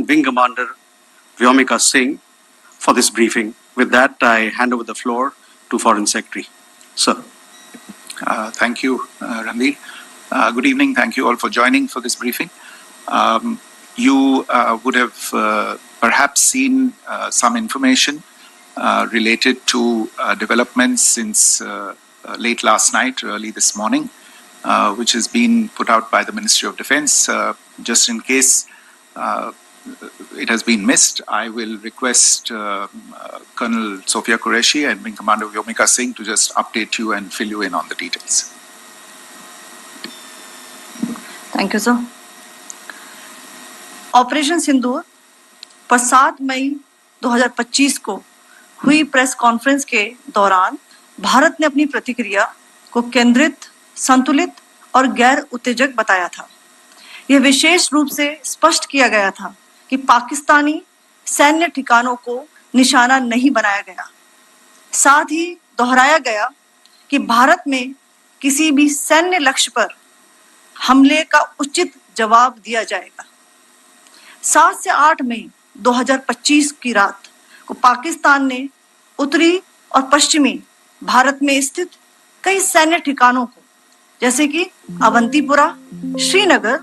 and Wing Commander Vyomika Singh for this briefing. With that, I hand over the floor to Foreign Secretary. Sir. Thank you, Ranveer. Good evening. Thank you all for joining for this briefing. You would have perhaps seen some information related to developments since late last night, early this morning, which has been put out by the Ministry of Defence. Just in case it has been missed, I will request Colonel Sophia Qureshi and Wing Commander Vyomika Singh to just update you and fill you in on the details. Thank you, sir. Operation Sindoor पर 7 मई 2025 को हुई press conference के दौरान भारत ने अपनी प्रतिक्रिया को केंद्रित, संतुलित और गैर उत्तेजक बताया था। यह विशेष रूप से स्पष्ट किया गया था कि पाकिस्तानी सैन्य ठिकानों को निशाना नहीं बनाया गया। साथ ही दोहराया गया कि भारत में किसी भी सैन्य लक्ष्य पर हमले का उचित जवाब दिया जाएगा। 7 से 8 मई 2025 की रात को पाकिस्तान ने उत्तरी और पश्चिमी भारत में स्थित कई सैन्य ठिकानों को, जैसे कि अवंतीपुरा, श्रीनगर,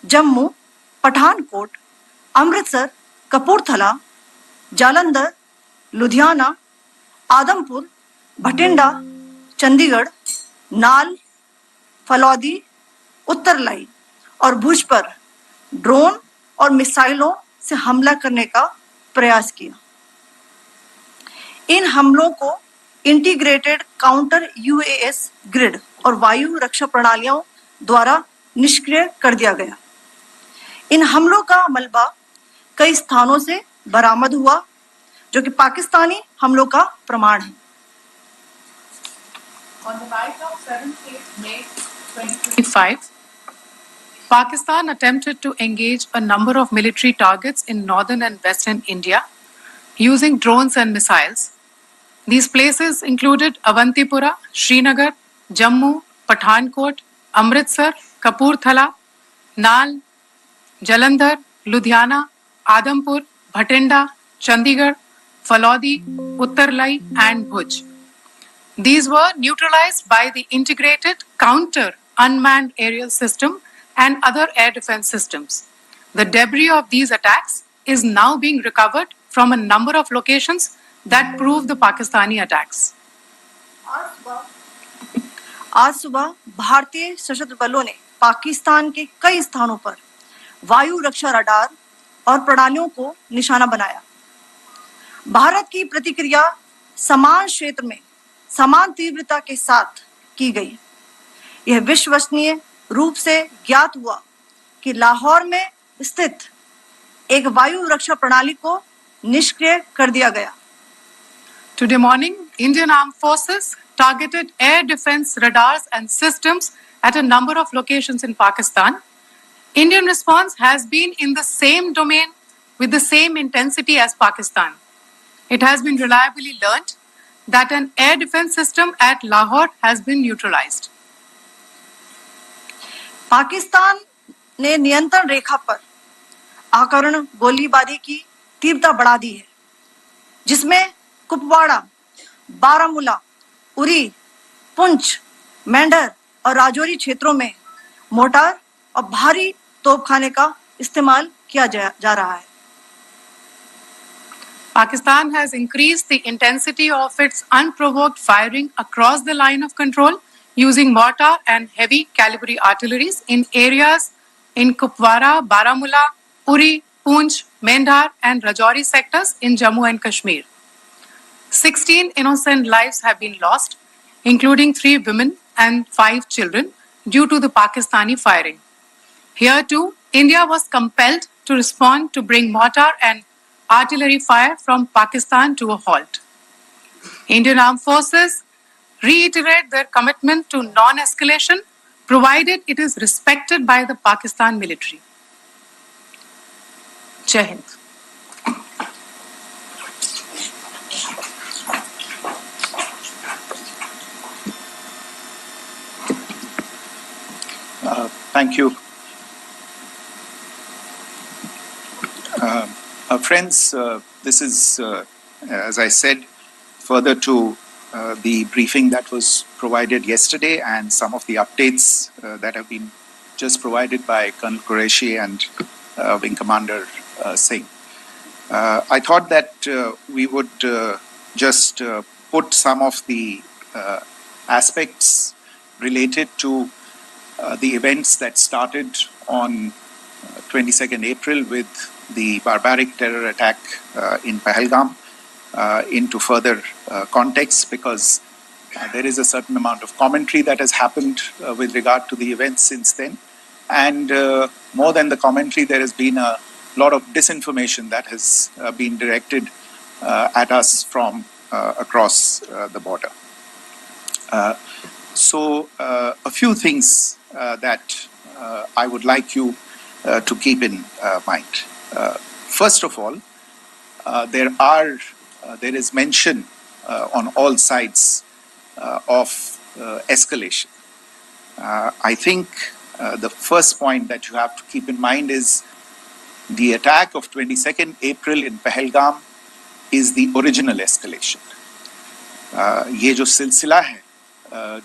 जम्मू, पठानकोट, अमृतसर, कपूरथला, जालंधर, लुधियाना, आदमपुर, भटिंडा, चंडीगढ़, नाल, फलौदी, उत्तरलाई और भुज पर ड्रोन और मिसाइलों से हमला करने का प्रयास किया। इन हमलों को इंटीग्रेटेड काउंटर यूएस ग्रिड और वायु रक्षा प्रणालियों द्वारा निष्क्रिय कर दिया गया। इन हमलों का मलबा कई स्थानों से बरामद हुआ, जो कि पाकिस्तानी हमलों का प्रमाण है। On the night of 7th May 2025, Pakistan attempted to engage a number of military targets in northern and western India using drones and missiles. These places included Avantipura, Srinagar, Jammu, Pathankot, Amritsar, Kapurthala, Nal, Jalandhar, Ludhiana, Adampur, Bhatinda, Chandigarh, Falodi, Uttarlai and Bhuj. These were neutralized by the integrated counter unmanned aerial system and other air defense systems. The debris of these attacks is now being recovered from a number of locations that prove the Pakistani attacks. आज सुबह भारतीय सशस्त्र बलों ने पाकिस्तान के कई स्थानों पर वायु रक्षा रडार और प्रणालियों को निशाना बनाया। भारत की प्रतिक्रिया समान क्षेत्र में समान तीव्रता के साथ की गई। यह विश्वसनीय रूप से ज्ञात हुआ कि लाहौर में स्थित एक वायु रक्षा प्रणाली को निष्क्रिय कर दिया गया। Today morning, Indian Armed Forces targeted air defense radars and systems at a number of locations in Pakistan. Indian response has been in the same domain with the same intensity as Pakistan. It has been reliably learnt that an air defense system at Lahore has been neutralized. Pakistan ने नियंत्रण रेखा पर आकरण गोलीबारी की तीव्रता बढ़ा दी है, जिसमें कुपवाड़ा, बारामूला, उरी, पुंछ, मेंढर और राजौरी क्षेत्रों में मोर्टार और भारी तोपखाने का इस्तेमाल किया जा रहा है। Pakistan has increased the intensity of its unprovoked firing across the line of control using mortar and heavy caliber artilleries in areas in Kupwara, Baramulla, Uri, Poonch, Mendhar and Rajouri sectors in Jammu and Kashmir. 16 innocent lives have been lost, including 3 women and 5 children, due to the Pakistani firing. Here too, India was compelled to respond to bring mortar and artillery fire from Pakistan to a halt. Indian Armed Forces reiterate their commitment to non-escalation, provided it is respected by the Pakistan military. Jai Hind. Thank you. Friends, this is, as I said, further to the briefing that was provided yesterday and some of the updates that have been just provided by Colonel Qureshi and Wing Commander Singh. I thought that we would just put some of the aspects related to the events that started on 22nd April with the barbaric terror attack in Pahalgam into further context, because there is a certain amount of commentary that has happened with regard to the events since then. And more than the commentary, there has been a lot of disinformation that has been directed at us from across the border. So a few things that I would like you to keep in mind. First of all, there is mention on all sides of escalation. I think the first point that you have to keep in mind is the attack of 22nd April in Pahalgam is the original escalation. ये जो सिलसिला है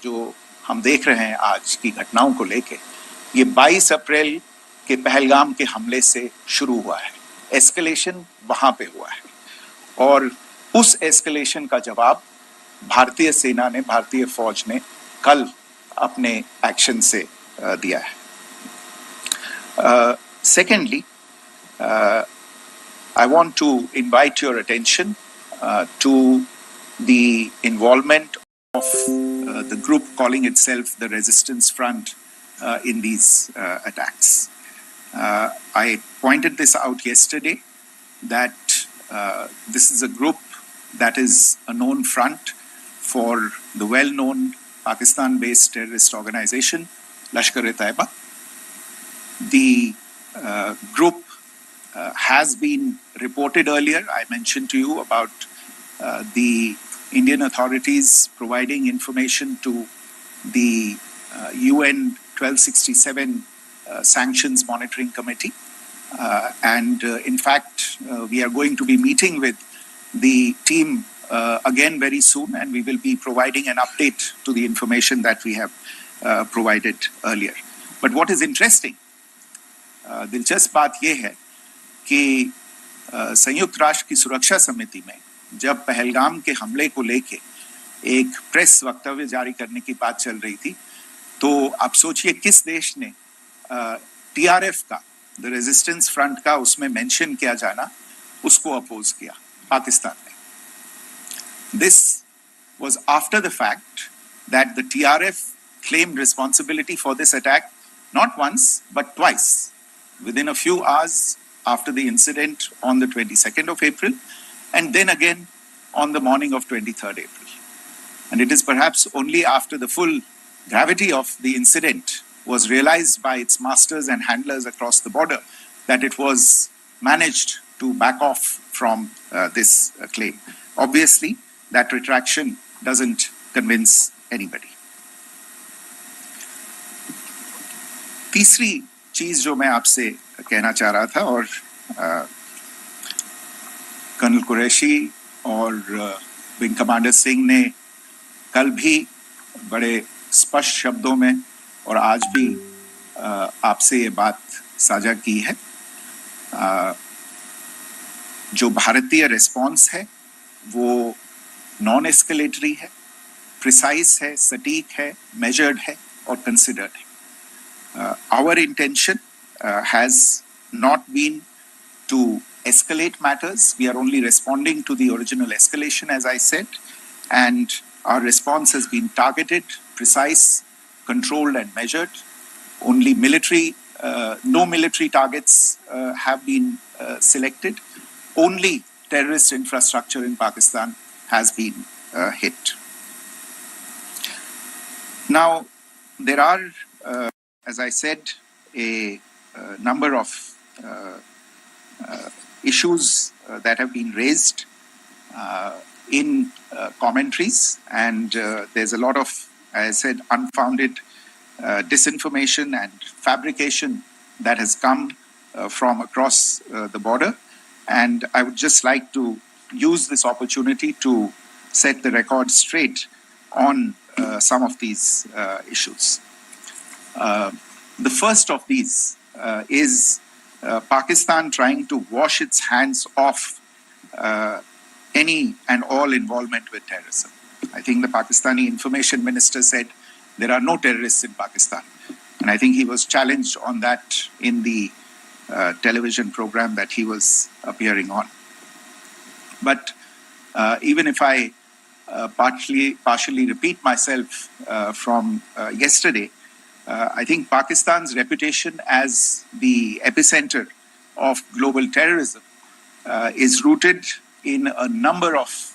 जो हम देख रहे हैं आज की घटनाओं को लेके, ये 22 अप्रैल के पहलगाम के हमले से शुरू हुआ है. एस्केलेशन वहां पे हुआ है और उस एस्केलेशन का जवाब भारतीय सेना ने, भारतीय फौज ने कल अपने एक्शन से दिया है. Secondly, I want to invite your attention to the involvement of the group calling itself the Resistance Front in these attacks. I pointed this out yesterday that this is a group that is a known front for the well-known Pakistan-based terrorist organization, Lashkar-e-Taiba. The group has been reported earlier. I mentioned to you about the Indian authorities providing information to the UN 1267 Sanctions Monitoring Committee. And in fact, we are going to be meeting with the team again very soon, and we will be providing an update to the information that we have provided earlier. But what is interesting, दिलचस्प बात यह है कि संयुक्त राष्ट्र की सुरक्षा समिति में जब पहलगाम के हमले को लेके एक प्रेस वक्तव्य जारी करने की बात चल रही थी, तो आप सोचिए किस देश ने टीआरएफ का, द रेजिस्टेंस फ्रंट का उसमें मेंशन किया जाना, उसको अपोज किया, पाकिस्तान ने. This was after the fact that the TRF claimed responsibility for this attack not once but twice, within a few hours after the incident on the 22nd of April, and then again on the morning of 23rd April. And it is perhaps only after the full gravity of the incident was realized by its masters and handlers across the border that it was managed to back off from this claim. Obviously, that retraction doesn't convince anybody. तीसरी चीज जो मैं आपसे कहना चाह रहा था, और कर्नल कुरैशी और विंग कमांडर सिंह ने कल भी बड़े स्पष्ट शब्दों में और आज भी आपसे ये बात साझा की है. जो भारतीय रिस्पॉन्स है वो नॉन एस्केलेटरी है, प्रिसाइज है, सटीक है, मेजर्ड है और कंसिडर्ड है. Our intention has not been to escalate matters. We are only responding to the original escalation, as I said, and our response has been targeted, precise, controlled and measured. Only no military targets have been selected. Only terrorist infrastructure in Pakistan has been hit. Now, there are, as I said, a number of issues that have been raised in commentaries, and there's a lot of, as I said, unfounded disinformation and fabrication that has come from across the border. And I would just like to use this opportunity to set the record straight on some of these issues. The first of these is Pakistan trying to wash its hands off any and all involvement with terrorism. I think the Pakistani information minister said there are no terrorists in Pakistan. And I think he was challenged on that in the television program that he was appearing on. But even if I partially repeat myself from yesterday, I think Pakistan's reputation as the epicenter of global terrorism is rooted in a number of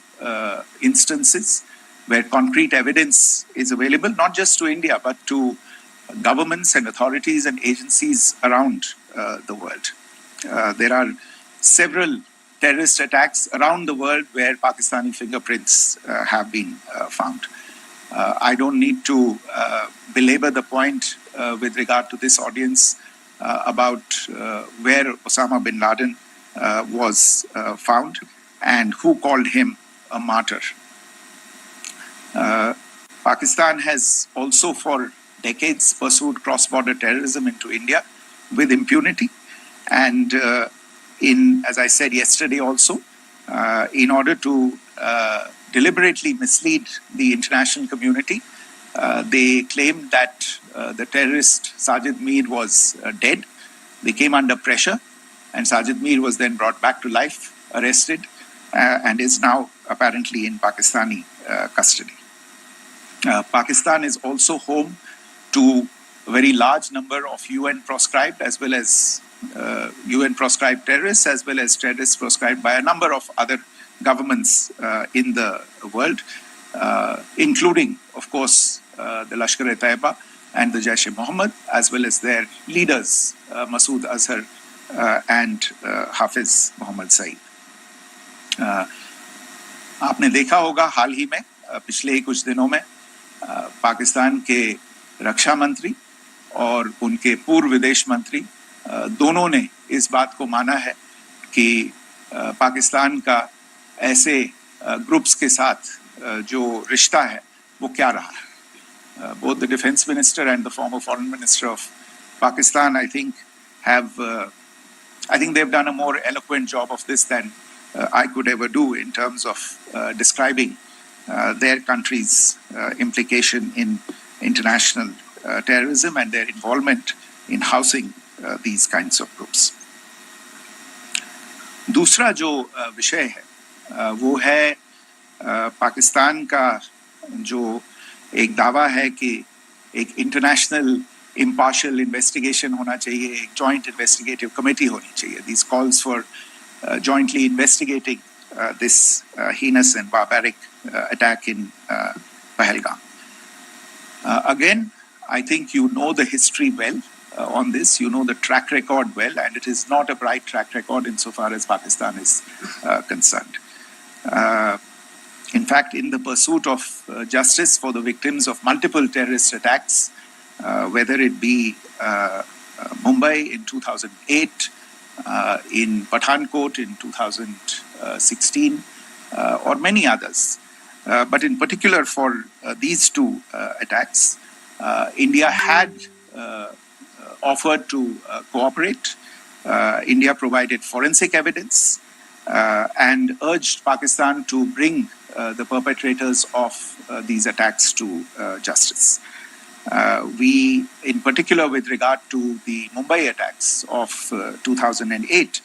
instances where concrete evidence is available, not just to India, but to governments and authorities and agencies around the world. There are several terrorist attacks around the world where Pakistani fingerprints have been found. I don't need to belabor the point with regard to this audience about where Osama bin Laden was found and who called him a martyr. Pakistan has also for decades pursued cross-border terrorism into India with impunity. And as I said yesterday also, in order to deliberately mislead the international community, they claimed that the terrorist Sajid Mir was dead. They came under pressure, and Sajid Mir was then brought back to life, arrested, and is now apparently in Pakistani custody. Pakistan is also home to a very large number of UN proscribed as well as UN proscribed terrorists, as well as terrorists proscribed by a number of other governments in the world, including, of course, the Lashkar-e-Taiba and the Jaish-e-Mohammed, as well as their leaders, Masood Azhar and Hafiz Mohammed Saeed. आपने देखा होगा हाल ही में पिछले ही कुछ दिनों में पाकिस्तान के रक्षा मंत्री और उनके पूर्व विदेश मंत्री दोनों ने इस बात को माना है कि पाकिस्तान का ऐसे ग्रुप्स के साथ जो रिश्ता है वो क्या रहा है. Both the defense minister and the former foreign minister of Pakistan, I think they've done a more eloquent job of this than I could ever do in terms of describing their country's implication in international terrorism and their involvement in housing these kinds of groups. दूसरा जो विषय है वो है पाकिस्तान का जो एक दावा है कि एक इंटरनेशनल impartial investigation होना चाहिए, एक joint investigative committee होनी चाहिए. These calls for jointly investigating this heinous and barbaric attack in Pahalgam. Again, I think you know the history well on this. You know the track record well, and it is not a bright track record insofar as Pakistan is concerned. In fact, in the pursuit of justice for the victims of multiple terrorist attacks, whether it be Mumbai in 2008, in Pathankot in 2016, or many others, but in particular for these two attacks, India had offered to cooperate. India provided forensic evidence and urged Pakistan to bring the perpetrators of these attacks to justice. We, in particular with regard to the Mumbai attacks of 2008,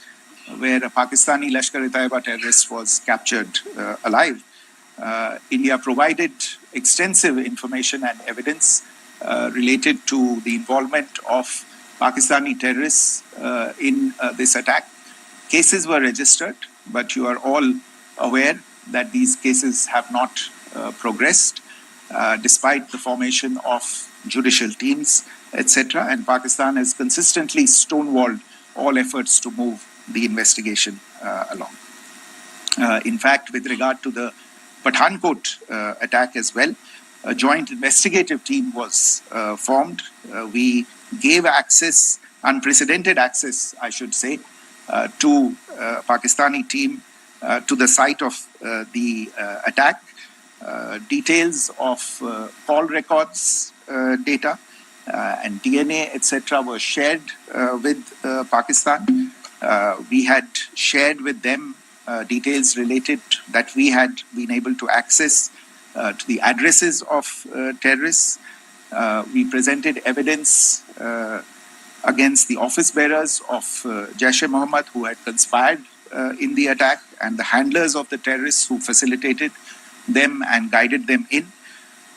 where a Pakistani Lashkar-e-Taiba terrorist was captured alive, India provided extensive information and evidence related to the involvement of Pakistani terrorists in this attack. Cases were registered, but you are all aware that these cases have not progressed despite the formation of judicial teams, etc. And Pakistan has consistently stonewalled all efforts to move the investigation along. In fact, with regard to the Pathankot attack as well, a joint investigative team was formed. We gave access, unprecedented access, I should say, to Pakistani team to the site of the attack. Details of call records data and DNA, etc., were shared with Pakistan. We had shared with them details related that we had been able to access to the addresses of terrorists. We presented evidence against the office bearers of Jaish-e-Mohammed who had conspired in the attack and the handlers of the terrorists who facilitated them and guided them in.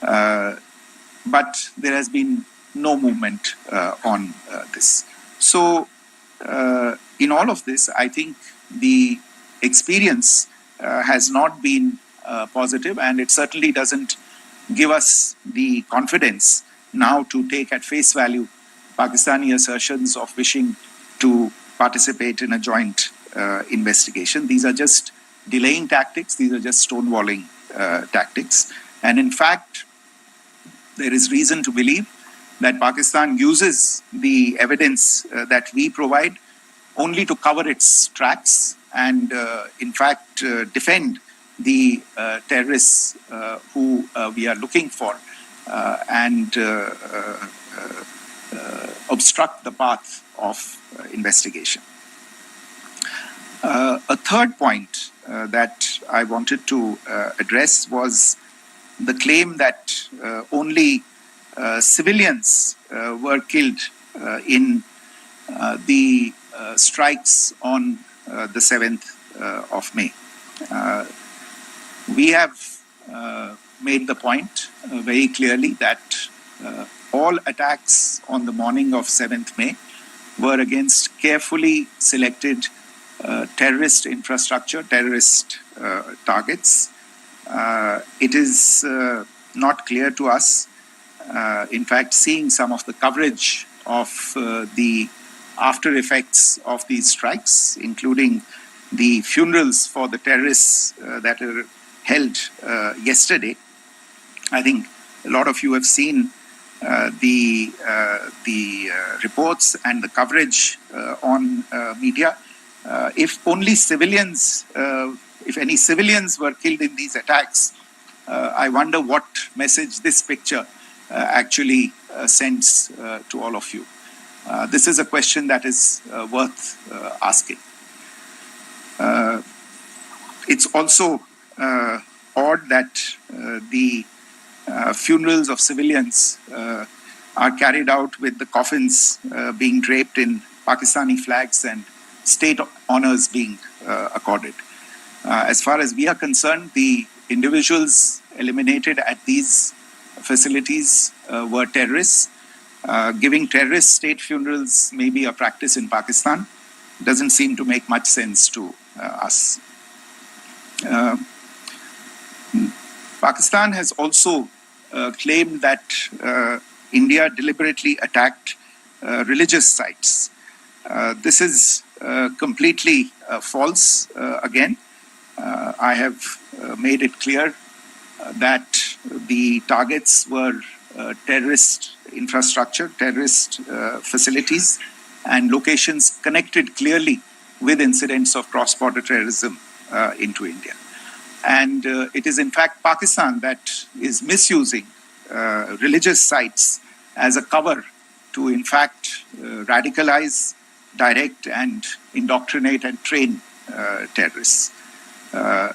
But there has been no movement on this. So, in all of this, I think the experience has not been positive, and it certainly doesn't give us the confidence now to take at face value Pakistani assertions of wishing to participate in a joint investigation. These are just delaying tactics. These are just stonewalling tactics. And in fact, there is reason to believe that Pakistan uses the evidence that we provide only to cover its tracks and, in fact, defend the terrorists who we are looking for and obstruct the path of investigation. A third point that I wanted to address was the claim that only civilians were killed in the strikes on the 7th of May. We have made the point very clearly that all attacks on the morning of 7th May were against carefully selected terrorist infrastructure, terrorist targets. It is not clear to us, in fact, seeing some of the coverage of the after effects of these strikes, including the funerals for the terrorists that were held yesterday. I think a lot of you have seen the reports and the coverage on media. If only civilians, if any civilians were killed in these attacks, I wonder what message this picture actually sends to all of you. This is a question that is worth asking. It's also odd that the funerals of civilians are carried out with the coffins being draped in Pakistani flags and state honors being accorded. As far as we are concerned, the individuals eliminated at these facilities were terrorists. Giving terrorist state funerals may be a practice in Pakistan. Doesn't seem to make much sense to us. Pakistan has also claimed that India deliberately attacked religious sites. This is completely false again. I have made it clear that the targets were terrorist infrastructure, terrorist facilities, and locations connected clearly with incidents of cross-border terrorism into India. And it is in fact Pakistan that is misusing religious sites as a cover to in fact radicalize, direct and indoctrinate and train terrorists.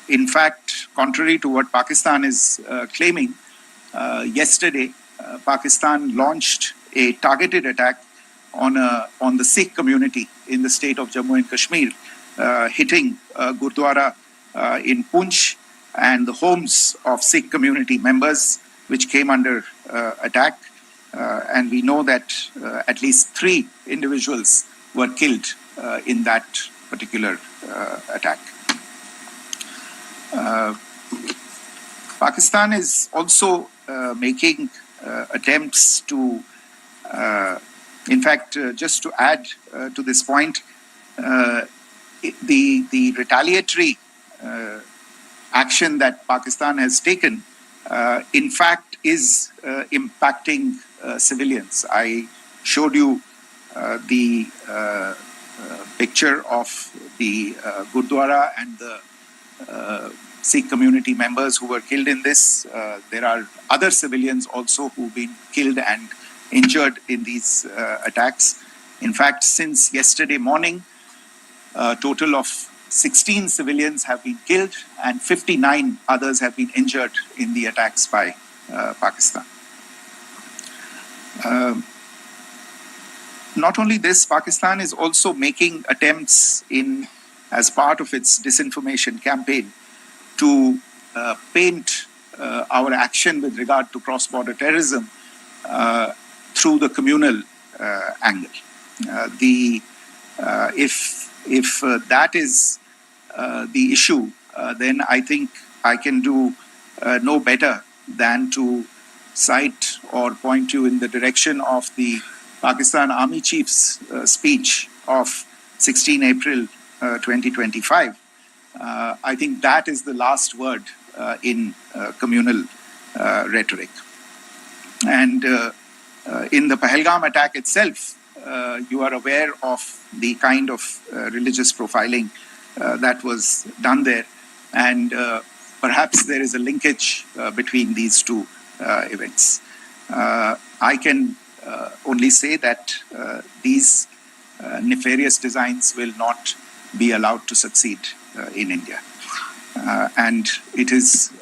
In fact, contrary to what Pakistan is claiming, yesterday Pakistan launched a targeted attack on the Sikh community in the state of Jammu and Kashmir, hitting Gurdwara in Poonch and the homes of Sikh community members, which came under attack. And we know that at least 3 individuals were killed in that particular attack. Pakistan is also making attempts to, in fact, just to add to this point, the retaliatory action that Pakistan has taken, in fact, is impacting civilians. I showed you the picture of the Gurdwara and the Sikh community members who were killed in this. There are other civilians also who've been killed and injured in these attacks. In fact, since yesterday morning, a total of 16 civilians have been killed and 59 others have been injured in the attacks by Pakistan. Not only this, Pakistan is also making attempts as part of its disinformation campaign to paint our action with regard to cross-border terrorism through the communal angle. If that is the issue, then I think I can do no better than to cite or point you in the direction of the Pakistan Army Chief's speech of 16 April 2025. I think that is the last word in communal rhetoric. And in the Pahalgam attack itself, you are aware of the kind of religious profiling that was done there. And perhaps there is a linkage between these two events. I can only say that these nefarious designs will not be allowed to succeed in India. And it is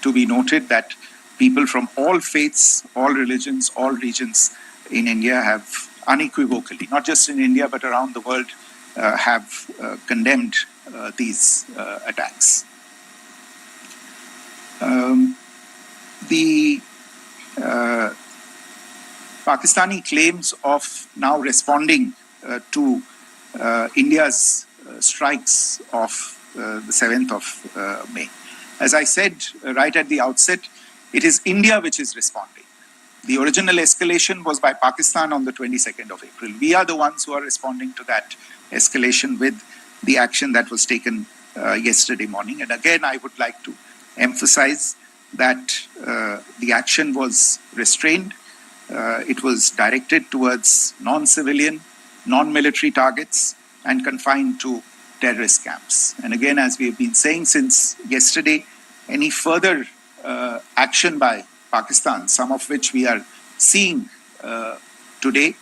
to be noted that people from all faiths, all religions, all regions in India have unequivocally, not just in India but around the world, have condemned these attacks. The Pakistani claims of now responding to India's strikes of the 7th of May. As I said right at the outset, it is India which is responding. The original escalation was by Pakistan on the 22nd of April. We are the ones who are responding to that escalation with the action that was taken yesterday morning. And again, I would like to emphasize that the action was restrained. It was directed towards non-civilian, non-military targets and confined to terrorist camps. And again, as we have been saying since yesterday, any further action by Pakistan, some of which we are seeing today,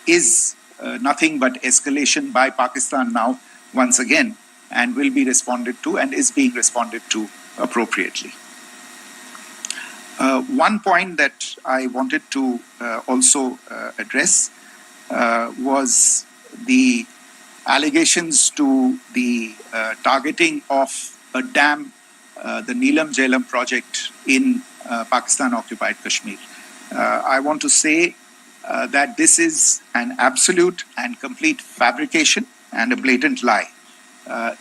is nothing but escalation by Pakistan now, once again, and will be responded to and is being responded to appropriately. One point that I wanted to also address was the allegations to the targeting of a dam, the Neelam Jhelum project in Pakistan-occupied Kashmir. I want to say that this is an absolute and complete fabrication and a blatant lie.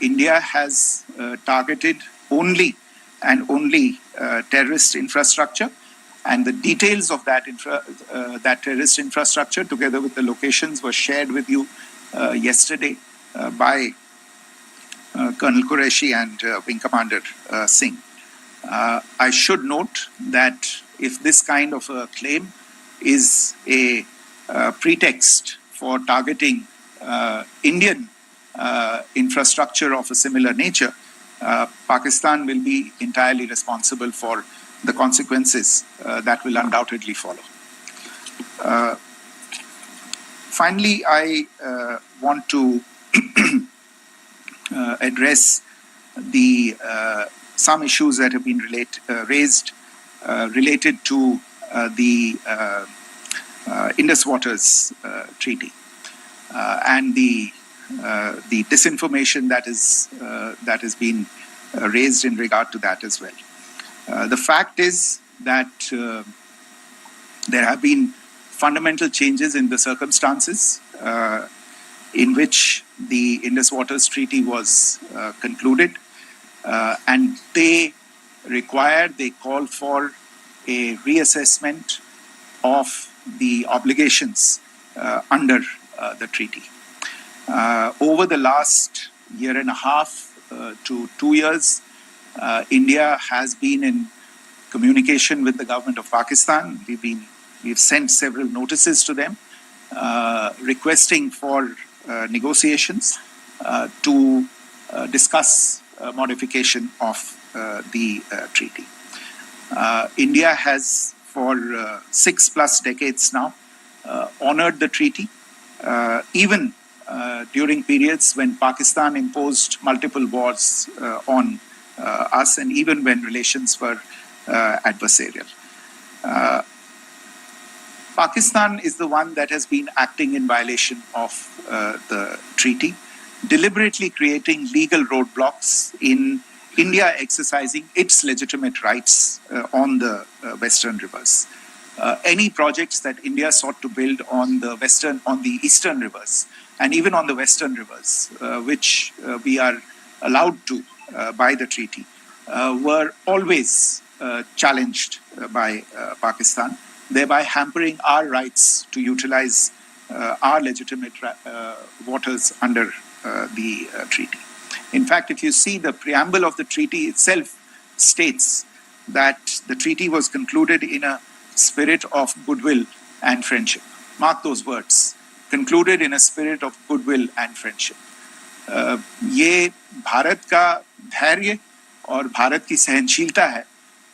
India has targeted only and only terrorist infrastructure, and the details of that terrorist infrastructure, together with the locations, were shared with you yesterday by Colonel Qureshi and Wing Commander Singh. I should note that if this kind of a claim is a pretext for targeting Indian infrastructure of a similar nature, Pakistan will be entirely responsible for the consequences that will undoubtedly follow. Finally, I want to address some issues that have been raised related to the Indus Waters Treaty and the disinformation that has been raised in regard to that as well. The fact is that there have been fundamental changes in the circumstances in which the Indus Waters Treaty was concluded, and they call for a reassessment of the obligations under the treaty. Over the last year and a half to 2 years, India has been in communication with the government of Pakistan. We've sent several notices to them requesting for negotiations to discuss modification of the treaty. India has for 6+ decades now honored the treaty, even during periods when Pakistan imposed multiple wars on us, and even when relations were adversarial. Pakistan is the one that has been acting in violation of the treaty, deliberately creating legal roadblocks in India exercising its legitimate rights on the Western rivers. Any projects that India sought to build on the Eastern rivers, and even on the Western rivers, which we are allowed to by the treaty, were always challenged by Pakistan, thereby hampering our rights to utilize our legitimate waters under the treaty. In fact, if you see the preamble of the treaty itself states that the treaty was concluded in a spirit of goodwill and friendship. Mark those words, concluded in a spirit of goodwill and friendship. ये भारत का धैर्य और भारत की सहनशीलता है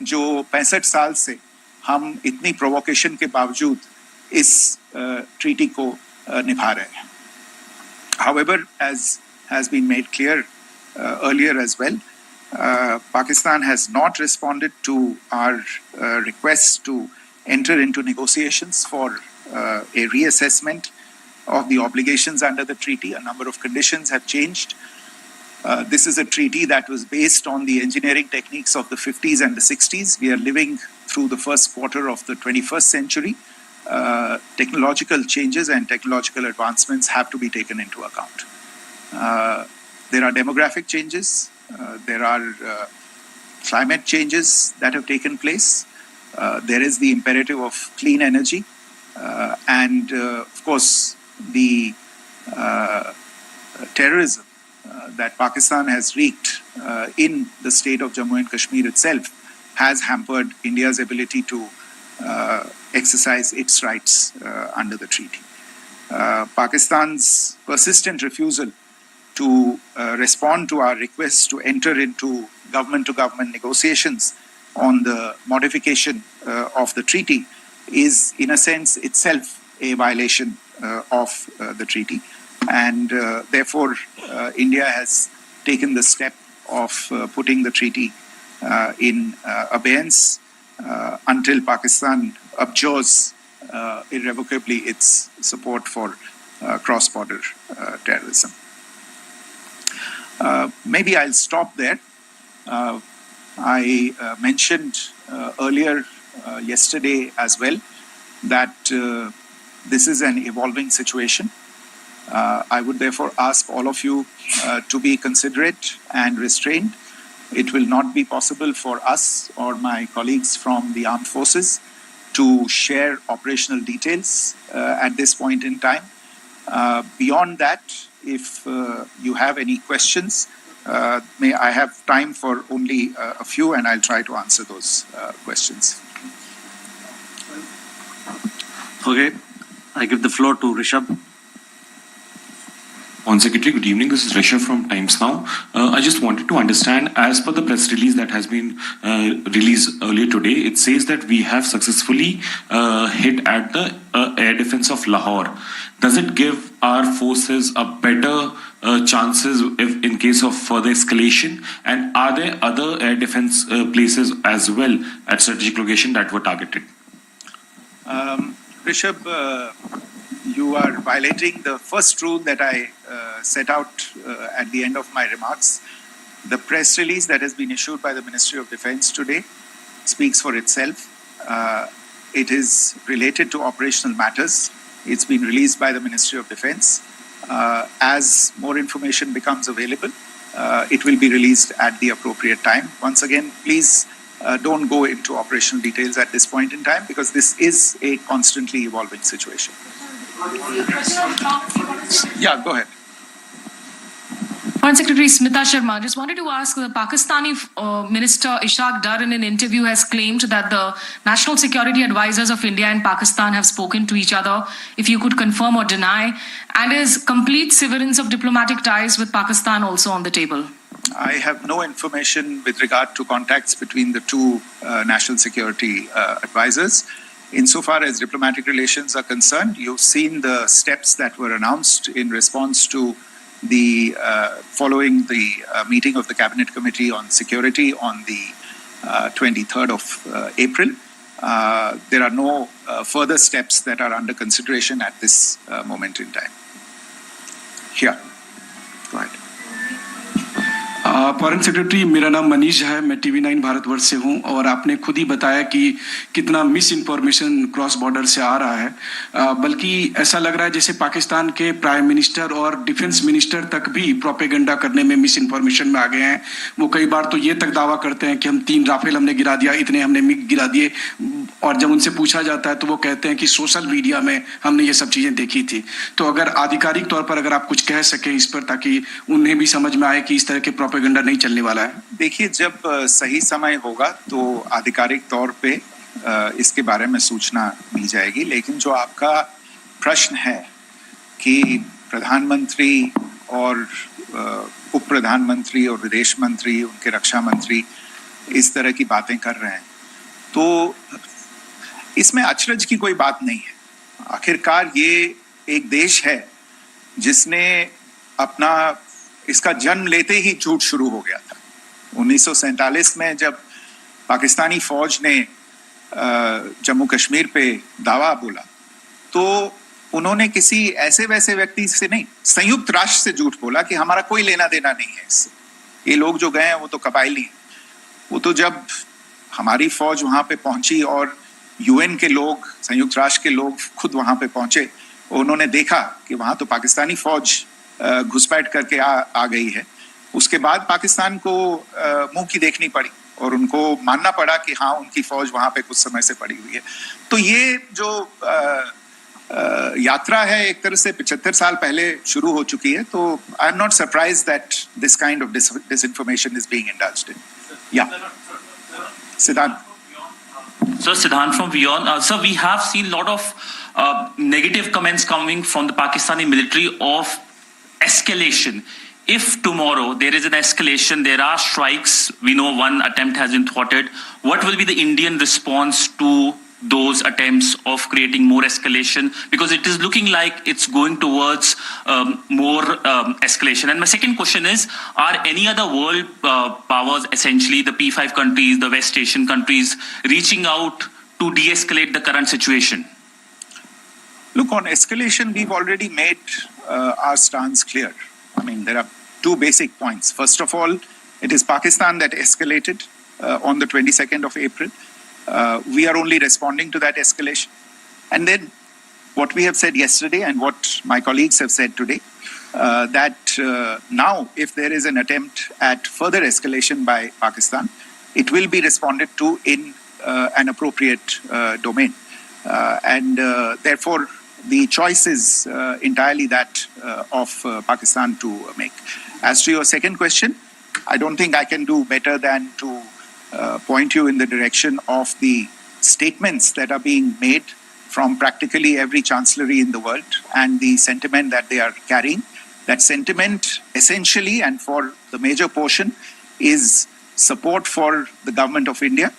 जो 65 साल से हम इतनी प्रोवोकेशन के बावजूद इस ट्रीटी को निभा रहे हैं. However, as has been made clear earlier as well, Pakistan has not responded to our request to enter into negotiations for a reassessment of the obligations under the treaty. A number of conditions have changed. This is a treaty that was based on the engineering techniques of the 50s and the 60s. We are living through the first quarter of the 21st century. Technological changes and technological advancements have to be taken into account. There are demographic changes. There are climate changes that have taken place. There is the imperative of clean energy. And of course, the terrorism that Pakistan has wreaked in the state of Jammu and Kashmir itself has hampered India's ability to exercise its rights under the treaty. Pakistan's persistent refusal to respond to our requests to enter into government-to-government negotiations on the modification of the treaty is, in a sense, itself a violation of the treaty. And therefore, India has taken the step of putting the treaty in abeyance until Pakistan abjures irrevocably its support for cross-border terrorism. Maybe I'll stop there. I mentioned earlier yesterday as well that this is an evolving situation. I would therefore ask all of you to be considerate and restrained. It will not be possible for us or my colleagues from the armed forces to share operational details at this point in time. Beyond that, if you have any questions, may I have time for only a few, and I'll try to answer those questions. Okay, I give the floor to Rishabh. On Secretary, good evening. This is Rishabh from Times Now. I just wanted to understand, as per the press release that has been released earlier today, it says that we have successfully hit at the air defense of Lahore. Does it give our forces a better chances if in case of further escalation? And are there other air defense places as well at strategic location that were targeted? Rishabh, you are violating the first rule that I set out at the end of my remarks. The press release that has been issued by the Ministry of Defence today speaks for itself. It is related to operational matters. It's been released by the Ministry of Defence. As more information becomes available, it will be released at the appropriate time. Once again, please don't go into operational details at this point in time, because this is a constantly evolving situation. Yeah, go ahead. Foreign Secretary Smita Sharma, just wanted to ask, the Pakistani Minister Ishaq Dar in an interview has claimed that the national security advisors of India and Pakistan have spoken to each other. If you could confirm or deny. And is complete severance of diplomatic ties with Pakistan also on the table? I have no information with regard to contacts between the two national security advisors. Insofar as diplomatic relations are concerned, you've seen the steps that were announced in response to the following the meeting of the Cabinet Committee on Security on the 23rd of April. There are no further steps that are under consideration at this moment in time. Here, go ahead. Foreign secretary, मेरा नाम मनीष है, मैं TV9 Bharatvarsh से हूं और आपने खुद ही बताया कि कितना मिस इन्फॉर्मेशन क्रॉस बॉर्डर से आ रहा है, बल्कि ऐसा लग रहा है जैसे पाकिस्तान के प्राइम मिनिस्टर और डिफेंस मिनिस्टर तक भी प्रोपेगेंडा करने में मिस इन्फॉर्मेशन में आ गए हैं। वो कई बार तो ये तक दावा करते हैं कि हम 3 राफेल हमने गिरा दिया, इतने हमने मिग गिरा दिए, और जब उनसे पूछा जाता है तो वो कहते हैं कि सोशल मीडिया में हमने ये सब चीजें देखी थी। तो अगर आधिकारिक तौर पर अगर आप कुछ कह सकें इस पर, ताकि उन्हें भी समझ में आए कि इस तरह के प्रोपेगेंडा नहीं चलने वाला है। देखिए, जब सही समय होगा तो आधिकारिक तौर पे इसके बारे में सूचना दी जाएगी, लेकिन जो आपका प्रश्न है कि प्रधानमंत्री और उप प्रधानमंत्री और विदेश मंत्री, उनके रक्षा मंत्री इस तरह की बातें कर रहे हैं, तो इसमें अचरज की कोई बात नहीं है। आखिरकार ये एक देश है जिसने अपना इसका जन्म लेते ही झूठ शुरू हो गया था। 1947 में जब पाकिस्तानी फौज ने जम्मू कश्मीर पे दावा बोला, तो उन्होंने किसी ऐसे वैसे व्यक्ति से नहीं, संयुक्त राष्ट्र से झूठ बोला कि हमारा कोई लेना देना नहीं है इससे, ये लोग जो गए हैं वो तो कबायली हैं। वो तो जब हमारी फौज वहां पे पहुंची और यूएन के लोग, संयुक्त राष्ट्र के लोग खुद वहां पे पहुंचे, उन्होंने देखा कि वहां तो पाकिस्तानी फौज घुसपैठ करके आ गई है, उसके बाद पाकिस्तान को मुंह की देखनी पड़ी और उनको मानना पड़ा कि हाँ, उनकी फौज वहां पे कुछ समय से पड़ी हुई है। तो ये जो यात्रा है एक तरह से 75 साल पहले शुरू हो चुकी है। तो I am not surprised that this kind of disinformation is being indulged in. Yeah. Siddhant. So Siddhant from Beyond. Sir, we have seen a lot of negative comments coming from the Pakistani military of escalation. If tomorrow there is an escalation, there are strikes, we know one attempt has been thwarted, what will be the Indian response to those attempts of creating more escalation? Because it is looking like it's going towards more escalation. And my second question is, are any other world powers, essentially the P5 countries, the West Asian countries, reaching out to de-escalate the current situation? Look, on escalation, we've already made our stance clear. I mean, there are two basic points. First of all, it is Pakistan that escalated on the 22nd of April. We are only responding to that escalation. And then what we have said yesterday and what my colleagues have said today, that now if there is an attempt at further escalation by Pakistan, it will be responded to in an appropriate domain. And therefore, the choice is entirely that of Pakistan to make. As to your second question, I don't think I can do better than to point you in the direction of the statements that are being made from practically every chancellery in the world and the sentiment that they are carrying. That sentiment essentially and for the major portion is support for the government of India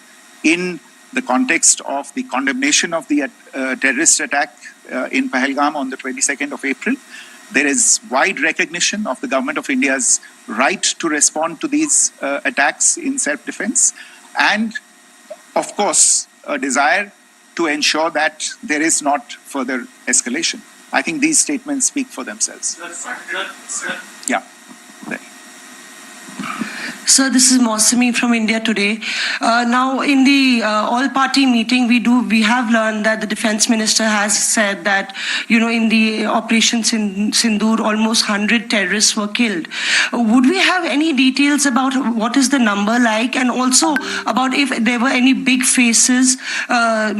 in the context of the condemnation of the terrorist attack in Pahalgam on the 22nd of April. There is wide recognition of the government of India's right to respond to these attacks in self-defense, and of course a desire to ensure that there is not further escalation. I think these statements speak for themselves. Yeah. Sir, this is Mausami from India Today. Now, in the all-party meeting, we have learned that the defense minister has said that, in the Operation Sindoor, almost 100 terrorists were killed. Would we have any details about what is the number like, and also about if there were any big faces,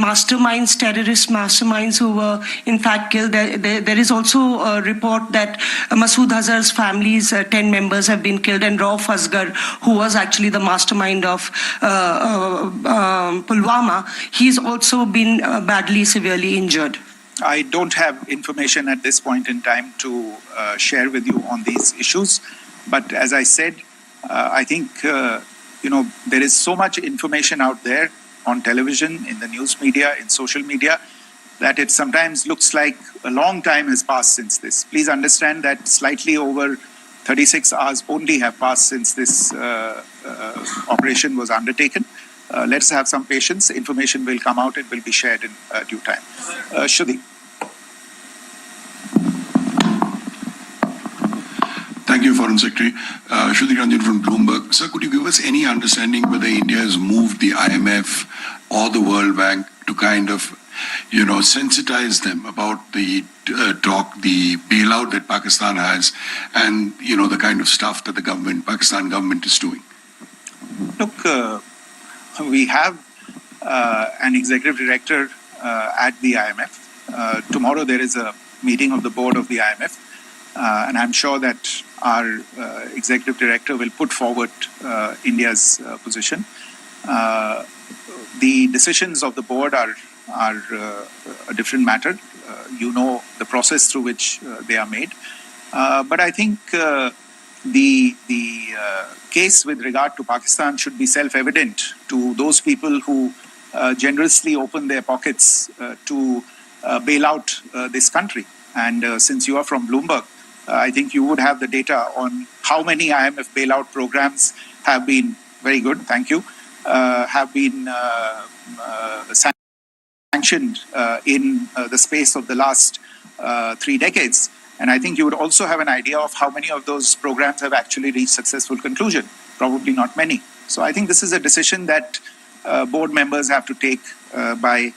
masterminds, terrorist masterminds who were in fact killed? There is also a report that Masood Azhar's family's 10 members have been killed, and Rauf Asghar, who was actually the mastermind of Pulwama, he's also been badly, severely injured. I don't have information at this point in time to share with you on these issues. But as I said, I think, there is so much information out there on television, in the news media, in social media, that it sometimes looks like a long time has passed since this. Please understand that slightly over 36 hours only have passed since this operation was undertaken. Let's have some patience. Information will come out. It will be shared in due time. Shruti. Thank you, Foreign Secretary. Shruti Ranjan from Bloomberg. Sir, could you give us any understanding whether India has moved the IMF or the World Bank to kind of, sensitize them about the the bailout that Pakistan has and, the kind of stuff that the Pakistan government is doing? Look, we have an executive director at the IMF. Tomorrow there is a meeting of the board of the IMF, and I'm sure that our executive director will put forward India's position. The decisions of the board are a different matter. You know the process through which they are made. But I think the case with regard to Pakistan should be self-evident to those people who generously open their pockets to bail out this country. And since you are from Bloomberg, I think you would have the data on how many IMF bailout programs have been, very good, thank you, have been sanctioned in the space of the last 3 decades. And I think you would also have an idea of how many of those programs have actually reached successful conclusion. Probably not many. So I think this is a decision that board members have to take by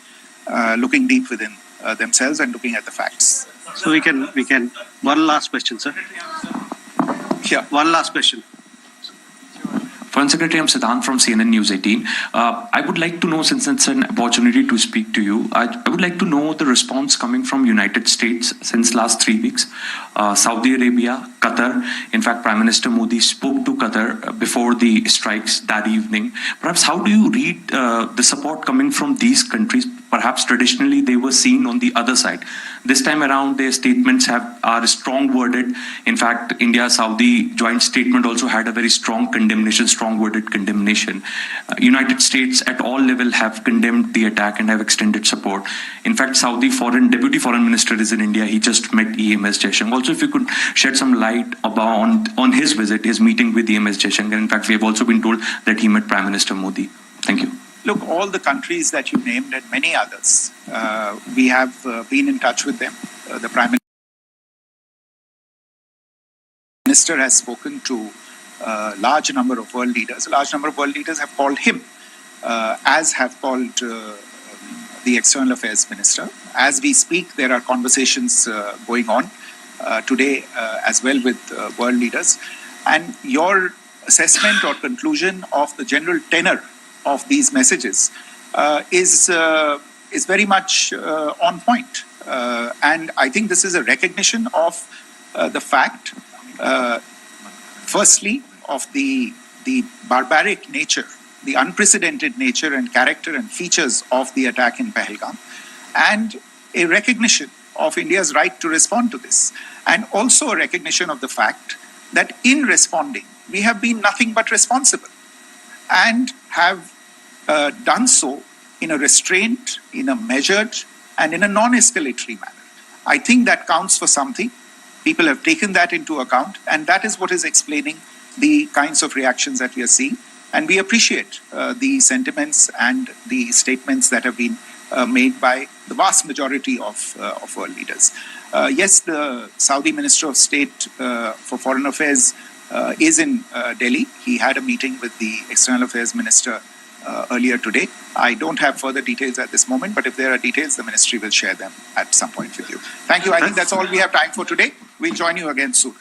looking deep within themselves and looking at the facts. So we can, one last question, sir. Yeah. One last question. Foreign Secretary, I'm Siddhant from CNN News 18. I would like to know, since it's an opportunity to speak to you, I would like to know the response coming from United States since last 3 weeks. Saudi Arabia, Qatar. In fact, Prime Minister Modi spoke to Qatar before the strikes that evening. Perhaps how do you read the support coming from these countries? Perhaps traditionally they were seen on the other side. This time around, their statements are strong worded. In fact, India-Saudi joint statement also had a very strong condemnation, strong worded condemnation. United States at all level have condemned the attack and have extended support. In fact, Saudi Deputy Foreign Minister is in India. He just met EMS Jaishankar. Also, if you could shed some light on his visit, his meeting with EMS Jaishankar. In fact, we have also been told that he met Prime Minister Modi. Thank you. Look, all the countries that you named and many others, we have been in touch with them. The Prime Minister has spoken to a large number of world leaders. A large number of world leaders have called him, as have called the External Affairs Minister. As we speak, there are conversations going on today as well with world leaders. And your assessment or conclusion of the general tenor of these messages is very much on point. And I think this is a recognition of the fact, firstly, of the barbaric nature, the unprecedented nature and character and features of the attack in Pahalgam, and a recognition of India's right to respond to this, and also a recognition of the fact that in responding, we have been nothing but responsible and have done so in a restrained, in a measured, and in a non-escalatory manner. I think that counts for something. People have taken that into account, and that is what is explaining the kinds of reactions that we are seeing. And we appreciate the sentiments and the statements that have been made by the vast majority of world leaders. Yes, the Saudi Minister of State for Foreign Affairs is in Delhi. He had a meeting with the External Affairs Minister earlier today. I don't have further details at this moment, but if there are details, the ministry will share them at some point with you. Thank you. I think that's all we have time for today. We'll join you again soon.